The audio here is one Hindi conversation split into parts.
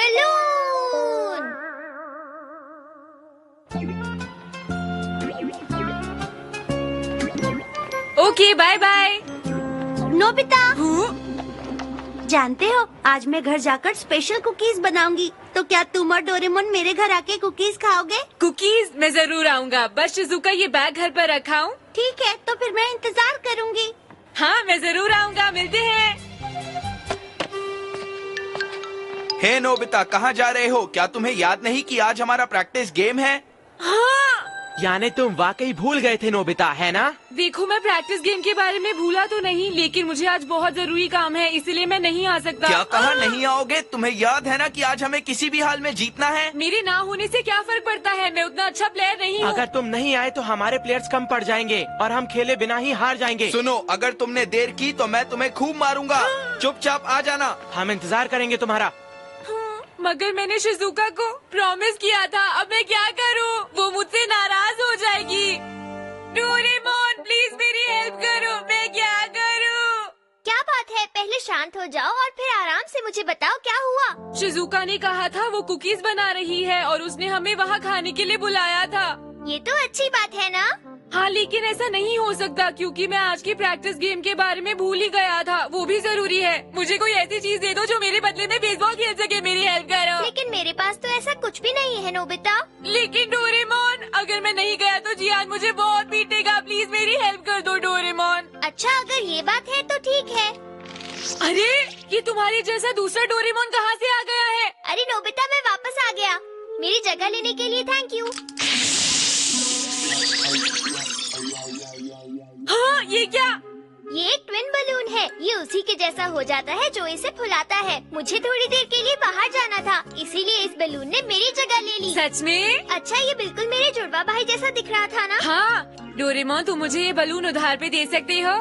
Balloon. Okay, bye bye. Nobita, जानते हो आज मैं घर जाकर स्पेशल कुकीज बनाऊंगी, तो क्या तुम और डोरेमोन मेरे घर आके कुकीज खाओगे? कुकीज मैं जरूर आऊंगा, बस शिजुका ये बैग घर पर रखा हूँ। ठीक है, तो फिर मैं इंतजार करूंगी। हाँ, मैं जरूर आऊंगा, मिलते हैं। हे नोबिता, कहाँ जा रहे हो? क्या तुम्हें याद नहीं कि आज हमारा प्रैक्टिस गेम है? हाँ, यानी तुम वाकई भूल गए थे नोबिता, है ना? देखो मैं प्रैक्टिस गेम के बारे में भूला तो नहीं, लेकिन मुझे आज बहुत जरूरी काम है, इसलिए मैं नहीं आ सकता। क्या कहा नहीं आओगे? तुम्हें याद है ना कि आज हमें किसी भी हाल में जीतना है। मेरे ना होने से क्या फर्क पड़ता है, मैं उतना अच्छा प्लेयर नहीं हूँ। अगर तुम नहीं आए तो हमारे प्लेयर्स कम पड़ जाएंगे और हम खेले बिना ही हार जाएंगे। सुनो, अगर तुमने देर की तो मैं तुम्हें खूब मारूंगा। चुपचाप आ जाना। हम इंतजार करेंगे तुम्हारा। मगर मैंने शिजुका को प्रॉमिस किया था, अब मैं क्या करूं? वो मुझसे नाराज हो जाएगी। डोरेमोन प्लीज मेरी हेल्प करो, मैं क्या करूं? क्या बात है, पहले शांत हो जाओ और फिर आराम से मुझे बताओ क्या हुआ। शिजुका ने कहा था वो कुकीज बना रही है और उसने हमें वहाँ खाने के लिए बुलाया था। ये तो अच्छी बात है ना? हाँ, लेकिन ऐसा नहीं हो सकता क्योंकि मैं आज की प्रैक्टिस गेम के बारे में भूल ही गया था। वो भी जरूरी है। मुझे कोई ऐसी चीज दे दो जो मेरे बदले में बेसबॉल खेल सके। मेरी हेल्प करो। लेकिन मेरे पास तो ऐसा कुछ भी नहीं है नोबिता। लेकिन डोरेमोन, अगर मैं नहीं गया तो जियान मुझे बहुत पीटेगा। प्लीज मेरी हेल्प कर दो डोरेमोन। अच्छा, अगर ये बात है तो ठीक है। अरे, ये तुम्हारे जैसा दूसरा डोरेमोन कहाँ से आ गया है? अरे नोबिता, मैं वापस आ गया। मेरी जगह लेने के लिए थैंक यू। हाँ, ये क्या? ये एक ट्विन बलून है। ये उसी के जैसा हो जाता है जो इसे फुलाता है। मुझे थोड़ी देर के लिए बाहर जाना था, इसीलिए इस बलून ने मेरी जगह ले ली। सच में? अच्छा, ये बिल्कुल मेरे जुड़वा भाई जैसा दिख रहा था ना? हाँ, डोरेमोन तुम मुझे ये बलून उधार पे दे सकते हो?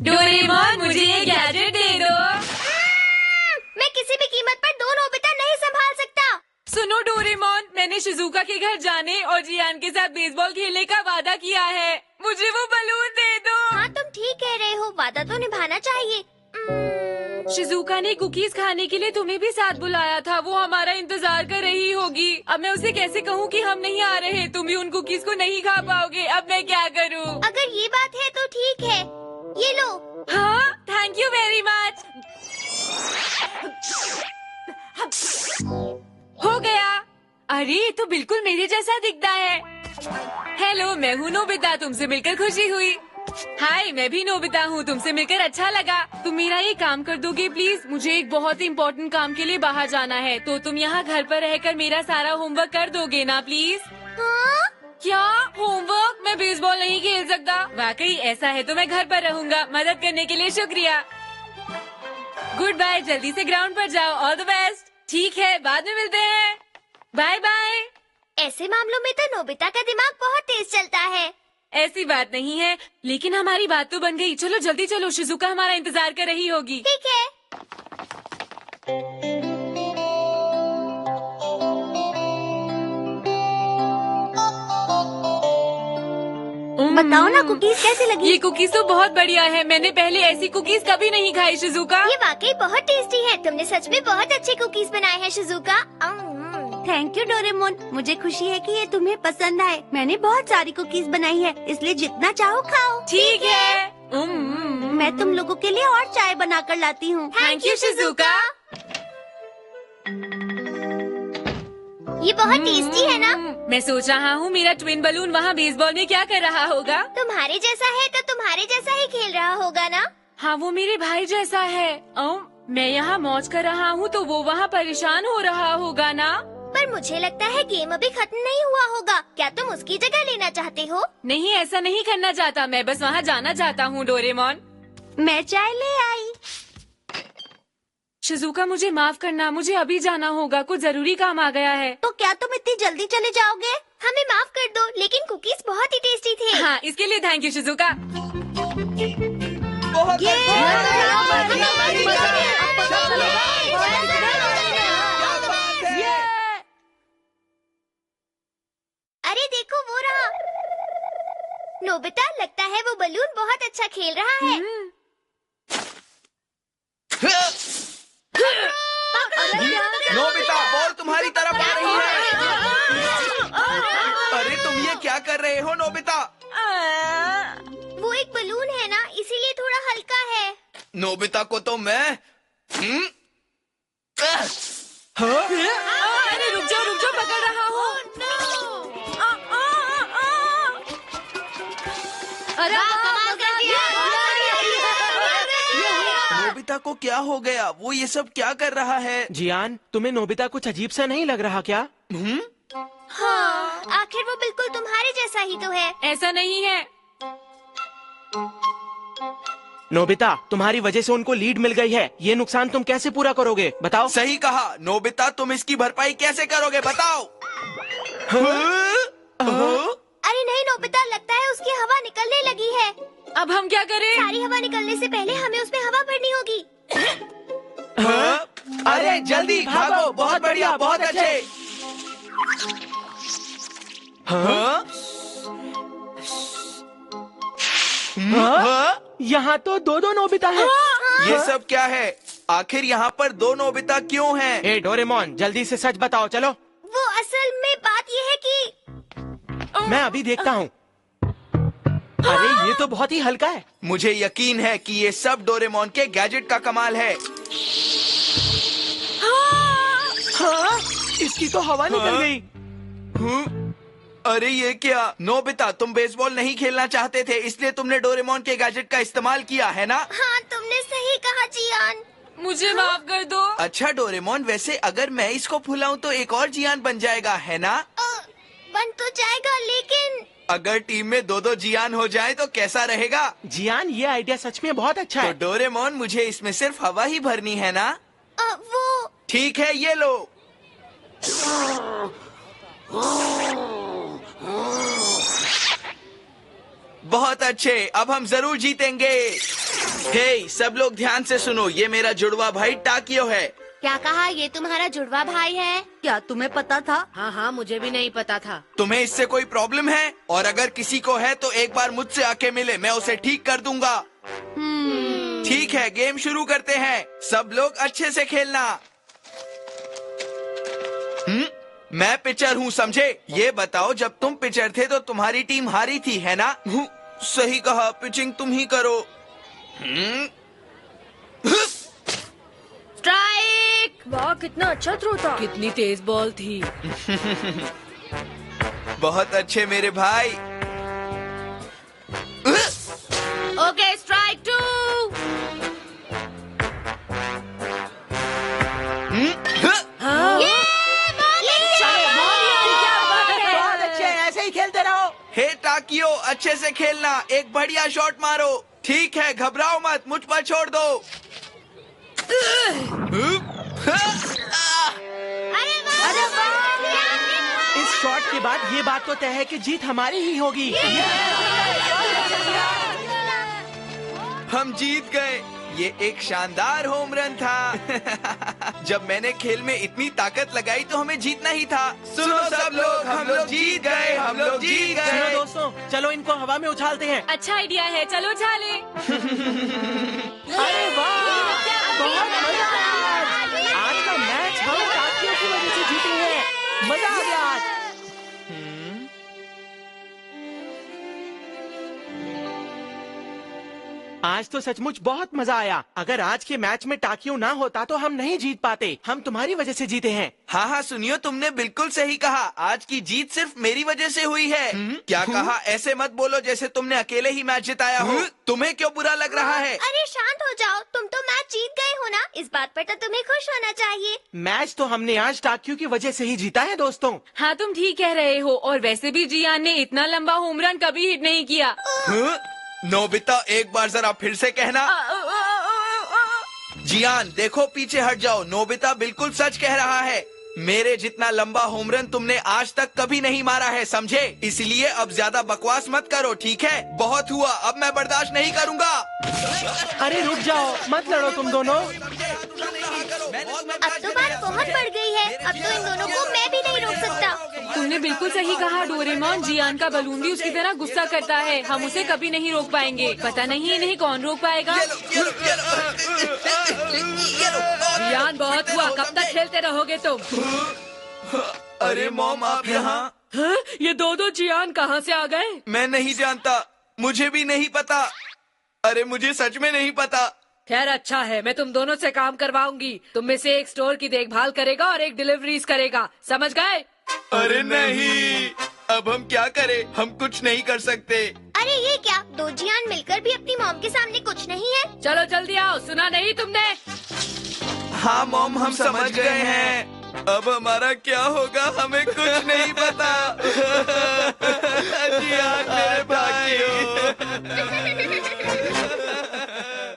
डोरेमोन मुझे ये गैजेट दे दो। मैं किसी भी कीमत पर दो नोबिता नहीं संभाल सकता। सुनो डोरेमोन, मैंने शिजुका के घर जाने और जियान के साथ बेसबॉल खेलने का वादा किया है। मुझे वो बलून दे दो। हाँ, तुम ठीक कह रहे हो, वादा तो निभाना चाहिए। शिजुका ने कुकीज खाने के लिए तुम्हें भी साथ बुलाया था। वो हमारा इंतजार कर रही होगी। अब मैं उसे कैसे कहूँ कि हम नहीं आ रहे? तुम भी उन कुकीज को नहीं खा पाओगे। अब मैं क्या करूँ? अगर ये बात है तो ठीक है, ये लो। हाँ, थैंक यू वेरी मच। हो गया। अरे, ये तो बिल्कुल मेरे जैसा दिखता है। हेलो, मैं हूँ नोबिता, तुमसे मिलकर खुशी हुई। हाय, मैं भी नोबिता हूँ, तुमसे मिलकर अच्छा लगा। तुम मेरा ये काम कर दोगे प्लीज? मुझे एक बहुत ही इम्पोर्टेंट काम के लिए बाहर जाना है, तो तुम यहाँ घर पर रहकर मेरा सारा होमवर्क कर दोगे ना प्लीज? हाँ? क्या होमवर्क? मैं बेसबॉल नहीं खेल सकता। वाकई ऐसा है तो मैं घर पर रहूँगा। मदद करने के लिए शुक्रिया। गुड बाय, जल्दी से ग्राउंड पर जाओ। All the best. ठीक है, बाद में मिलते हैं। Bye bye. ऐसे मामलों में तो नोबिता का दिमाग बहुत तेज चलता है। ऐसी बात नहीं है, लेकिन हमारी बात तो बन गई। चलो जल्दी चलो, शिजुका हमारा इंतजार कर रही होगी। ठीक है। बताओ ना, कुकीज कैसी लगी? ये कुकीज तो बहुत बढ़िया है। मैंने पहले ऐसी कुकीज कभी नहीं खाई शिजुका। ये वाकई बहुत टेस्टी है। तुमने सच में बहुत अच्छे कुकीज बनाए हैं शिजुका। थैंक यू डोरेमोन, मुझे खुशी है कि ये तुम्हें पसंद आए। मैंने बहुत सारी कुकीज बनाई है, इसलिए जितना चाहो खाओ। ठीक है। मैं तुम लोगों के लिए और चाय बनाकर लाती हूँ। Thank you Shizuka. ये बहुत टेस्टी है ना? मैं सोच रहा हूँ मेरा ट्विन बलून वहाँ बेसबॉल में क्या कर रहा होगा। तुम्हारे जैसा है तो तुम्हारे जैसा ही खेल रहा होगा ना? हाँ, वो मेरे भाई जैसा है। मैं यहाँ मौज कर रहा हूँ तो वो वहाँ परेशान हो रहा होगा ना? पर मुझे लगता है गेम अभी खत्म नहीं हुआ होगा। क्या तुम उसकी जगह लेना चाहते हो? नहीं, ऐसा नहीं करना चाहता। मैं बस वहाँ जाना चाहता हूँ डोरेमोन। मैं चाय ले आई। शिजुका मुझे माफ करना, मुझे अभी जाना होगा। कुछ जरूरी काम आ गया है। तो क्या तुम इतनी जल्दी चले जाओगे? हमें माफ कर दो, लेकिन कुकीज बहुत ही टेस्टी थे। हाँ, इसके लिए थैंक यू शिजुका। बहुत अरे देखो, वो रहा। नोबिता, लगता है वो बलून बहुत अच्छा खेल रहा है। नोबिता, बॉल तुम्हारी तरफ आ रही है। अरे तुम ये क्या कर रहे हो नोबिता? वो एक बलून है ना, इसीलिए थोड़ा हल्का है। नोबिता को तो मैं अरे रुक जाओ, पकड़ रहा हूँ। अरे नोबिता को क्या हो गया? वो ये सब क्या कर रहा है? जियान, तुम्हें नोबिता कुछ अजीब सा नहीं लग रहा क्या? हाँ, आखिर वो बिल्कुल तुम्हारे जैसा ही तो है। ऐसा नहीं है। नोबिता, तुम्हारी वजह से उनको लीड मिल गई है। ये नुकसान तुम कैसे पूरा करोगे बताओ? सही कहा नोबिता, तुम इसकी भरपाई कैसे करोगे बताओ? अरे नहीं नोबिता, लगता है उसकी हवा निकलने लगी है। अब हम क्या करें? सारी हवा निकलने से पहले हमें उसमें हवा भरनी होगी। अरे जल्दी भागो, बहुत बढ़िया, बहुत अच्छे। यहाँ तो दो नोबिता है। ये सब क्या है? आखिर यहाँ पर 2 नोबिता क्यों हैं? ए डोरेमोन, जल्दी से सच बताओ, चलो। वो असल में बात ये है कि मैं अभी देखता हूँ। अरे ये तो बहुत ही हल्का है। मुझे यकीन है कि ये सब डोरेमोन के गैजेट का कमाल है। हाँ, इसकी तो हवा निकल गई। अरे ये क्या? नोबिता, तुम बेसबॉल नहीं खेलना चाहते थे, इसलिए तुमने डोरेमोन के गैजेट का इस्तेमाल किया है ना? हाँ, तुमने सही कहा जियान। मुझे माफ कर दो। अच्छा डोरेमोन, वैसे अगर मैं इसको फुलाऊं तो एक और जियान बन जाएगा, है ना? बन तो जाएगा, लेकिन अगर टीम में 2 जियान हो जाए तो कैसा रहेगा? जियान, ये आइडिया सच में बहुत अच्छा तो है। डोरेमोन, मुझे इसमें सिर्फ हवा ही भरनी है ना? वो ठीक है, ये लो। बहुत अच्छे, अब हम जरूर जीतेंगे। हे, सब लोग ध्यान से सुनो, ये मेरा जुड़वा भाई टाकियो है। क्या कहा? ये तुम्हारा जुड़वा भाई है? क्या तुम्हें पता था? हाँ, मुझे भी नहीं पता था। तुम्हें इससे कोई प्रॉब्लम है? और अगर किसी को है तो एक बार मुझसे आके मिले, मैं उसे ठीक कर दूंगा। ठीक है, गेम शुरू करते हैं। सब लोग अच्छे से खेलना। मैं पिचर हूँ, समझे? ये बताओ, जब तुम पिचर थे तो तुम्हारी टीम हारी थी, है ना? सही कहा, पिचिंग तुम ही करो। स्ट्राइक! वाह, कितना अच्छा थ्रो था। कितनी तेज बॉल थी। बहुत अच्छे मेरे भाई। Okay, strike 2। बहुत अच्छे, ऐसे ही खेलते रहो। हे टाकियो, अच्छे से खेलना, एक बढ़िया शॉट मारो। ठीक है, घबराओ मत, मुझ पर छोड़ दो। इस शॉट के बाद ये बात तो तय है कि जीत हमारी ही होगी। हम जीत गए। ये एक शानदार होम रन था। जब मैंने खेल में इतनी ताकत लगाई तो हमें जीतना ही था। सुनो सब लोग, हम लोग जीत गए, हम लोग जीत सुनो गए। दोस्तों, चलो इनको हवा में उछालते हैं। अच्छा आइडिया है, चलो उछाले। अरे वाह, बहुत मजा आया। आज का मैच हम टाकियो की वजह से जीते हैं। मजा आ गया आज। आज तो सचमुच बहुत मजा आया। अगर आज के मैच में टाकियो ना होता तो हम नहीं जीत पाते। हम तुम्हारी वजह से जीते हैं। हाँ हाँ, सुनियो, तुमने बिल्कुल सही कहा। आज की जीत सिर्फ मेरी वजह से हुई है। क्या कहा? ऐसे मत बोलो जैसे तुमने अकेले ही मैच जिताया हो। तुम्हें क्यों बुरा लग रहा है? अरे शांत हो जाओ, तुम तो मैच जीत गए हो ना, इस बात पर तो तुम्हें खुश होना चाहिए। मैच तो हमने आज टाकियो की वजह से ही जीता है दोस्तों। हाँ, तुम ठीक कह रहे हो। और वैसे भी जियान ने इतना लंबा होम रन कभी हिट नहीं किया। नोबिता, एक बार जरा फिर से कहना। जियान, देखो पीछे हट जाओ। नोबिता बिल्कुल सच कह रहा है। मेरे जितना लंबा होम रन तुमने आज तक कभी नहीं मारा है, समझे? इसलिए अब ज्यादा बकवास मत करो, ठीक है? बहुत हुआ, अब मैं बर्दाश्त नहीं करूंगा। अरे रुक जाओ, मत लड़ो तुम दोनों। अब तो बात बहुत बढ़ गई है। अब तो इन दोनों को मैं भी नहीं रोक सकता। तुमने बिल्कुल सही कहा डोरेमोन। जियान का बलून भी उसकी तरह गुस्सा करता है। हम उसे कभी नहीं रोक पाएंगे। पता नहीं इन्हें कौन रोक पाएगा। जियान बहुत हुआ, कब तक खेलते रहोगे तुम? अरे मॉम, आप यहाँ? हाँ? ये दो जियान कहाँ से आ गए? मैं नहीं जानता, मुझे भी नहीं पता। अरे मुझे सच में नहीं पता। खैर अच्छा है, मैं तुम दोनों से काम करवाऊंगी। तुम में से एक स्टोर की देखभाल करेगा और एक डिलीवरीज करेगा, समझ गए? अरे नहीं, अब हम क्या करें? हम कुछ नहीं कर सकते। अरे ये क्या, दो जियान मिलकर भी अपनी मॉम के सामने कुछ नहीं है। चलो जल्दी आओ, सुना नहीं तुमने? हाँ मॉम, हम समझ गए हैं। अब हमारा क्या होगा हमें कुछ नहीं पता। जियान मेरे भाई।